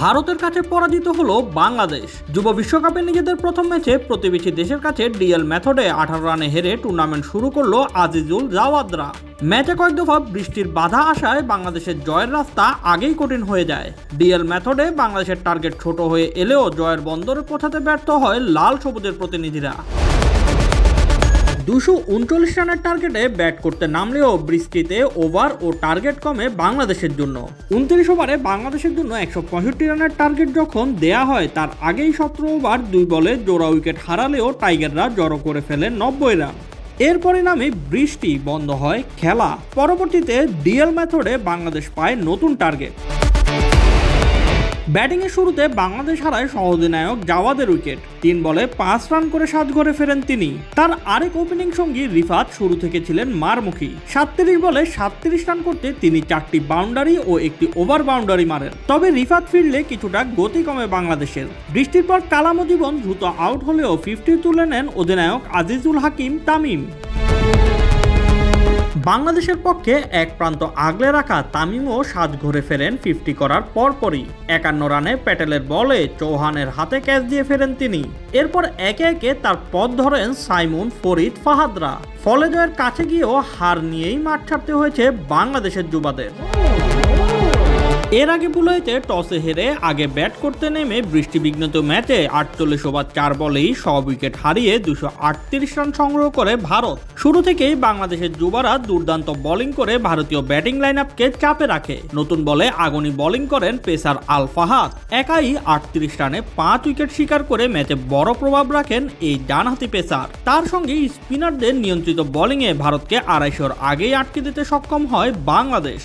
ভারতের কাছে পরাজিত হলো বাংলাদেশ। যুব বিশ্বকাপে নিজেদের প্রথম ম্যাচে প্রতিবেশী দেশের কাছে ডিএল মেথডে 18 রানে হেরে টুর্নামেন্ট শুরু করলো আজিজুল জাওয়াদরা। ম্যাচে কয়েক দফা বৃষ্টির বাধা আসায় বাংলাদেশের জয়ের রাস্তা আগেই কঠিন হয়ে যায়। ডিএল মেথডে বাংলাদেশের টার্গেট ছোট হয়ে এলেও জয়ের বন্দরে পৌঁছাতে ব্যর্থ হয় লাল সবুজের প্রতিনিধিরা। 239 রানের টার্গেটে ব্যাট করতে নামলেও বৃষ্টিতে ওভার ও টার্গেট কমে বাংলাদেশের জন্য। 29 ওভারে বাংলাদেশের জন্য 165 রানের টার্গেট যখন দেয়া হয় তার আগেই 17 ওভার 2 বলে জোড়া উইকেট হারালেও টাইগাররা জড়ো করে ফেলে 90 রান। এর পরিণামে বৃষ্টি বন্ধ হয় খেলা। পরবর্তীতে ডিএল মেথডে বাংলাদেশ পায় নতুন টার্গেট। ব্যাটিংয়ের শুরুতে বাংলাদেশ হারায় সহ-অধিনায়ক জাওয়াদের উইকেট। 3 বলে 5 রান করে সাজঘরে ফেরেন তিনি। তার আরেক ওপেনিং সঙ্গী রিফাত শুরু থেকে ছিলেন মারমুখী। 37 বলে 37 রান করতে তিনি 4টি বাউন্ডারি ও একটি ওভার বাউন্ডারি মারেন। তবে রিফাত ফিরলে কিছুটা গতি কমে বাংলাদেশের। বৃষ্টির পর কালামজীবন দ্রুত আউট হলেও 50 তুলে নেন অধিনায়ক আজিজুল হাকিম তামিম। বাংলাদেশের পক্ষে এক প্রান্ত আগলে রাখা তামিমও সাজঘরে ফেরেন 50 করার পরপরই। 51 রানে প্যাটেলের বলে চৌহানের হাতে ক্যাচ দিয়ে ফেরেন তিনি। এরপর একে একে তার পথ ধরেন সাইমুন, ফরিদ, ফাহাদরা। ফলে জয়ের কাছে গিয়েও হার নিয়েই মাঠ ছাড়তে হয়েছে বাংলাদেশের যুবাদের। এর আগে বুলাইতে টসে হেরে আগে ব্যাট করতে নেমে বৃষ্টিবিঘ্নিত ম্যাচে 48 ওভার 4 বলেই সব উইকেট হারিয়ে 238 রান সংগ্রহ করে ভারত। শুরু থেকেই বাংলাদেশের যুবারা দুর্দান্ত বোলিং করে ভারতীয় ব্যাটিং লাইন আপকে চাপে রাখে। নতুন বলে আগুনি বোলিং করেন পেসার আল ফাহাদ। একাই 38 রানে 5 উইকেট শিকার করে ম্যাচে বড় প্রভাব রাখেন এই ডানহাতি পেসার। তার সঙ্গে স্পিনারদের নিয়ন্ত্রিত বোলিংয়ে ভারতকে 250 আগেই আটকে দিতে সক্ষম হয় বাংলাদেশ।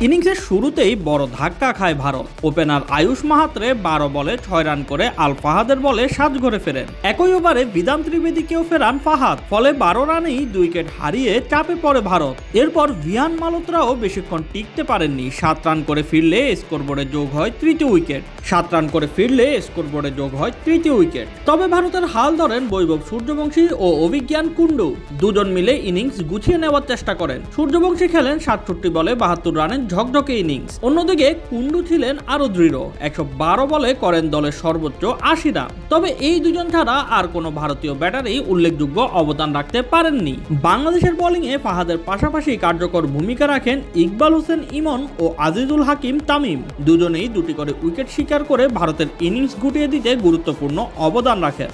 ইনিংসের শুরুতেই বড় ধাক্কা খায় ভারত। ওপেনার আয়ুষ মাহাত্রে 12 বলে 6 রান করে আল ফাহাদের বলে সাজঘরে ফেরেন। একই ওভারে বিধান ত্রিবেদীকেও ফেরান ফাহাদ। ফলে 12 রানেই 2 উইকেট হারিয়ে চাপে পড়ে ভারত। এরপর ভিয়ান মালোত্রাও বেশিক্ষণ টিকতে পারেননি। 7 রান করে ফিরলে স্কোরবোর্ডে যোগ হয় তৃতীয় উইকেট। 7 রান করে ফিরলে স্কোরবোর্ডে যোগ হয় তৃতীয় উইকেট। তবে ভারতের হাল ধরেন বৈভব সূর্যবংশী ও অভিজ্ঞান কুন্ডু। দুজন মিলে ইনিংস গুছিয়ে নেওয়ার চেষ্টা করেন। সূর্যবংশী খেলেন 67 বলে 72 রানের ঝকঝকে ইনিংস। অন্যদিকে কুন্ডু ছিলেন আরো দৃঢ়। 112 বলে করেন দলের সর্বোচ্চ 80 রান। তবে এই দুজন ছাড়া আর কোনো ভারতীয় ব্যাটারি উল্লেখযোগ্য অবদান রাখতে পারেননি। বাংলাদেশের বোলিংয়ে ফাহাদের পাশাপাশি কার্যকর ভূমিকা রাখেন ইকবাল হোসেন ইমন ও আজিজুল হাকিম তামিম। দুজনেই 2টি করে উইকেট শিকার করে ভারতের ইনিংস গুটিয়ে দিতে গুরুত্বপূর্ণ অবদান রাখেন।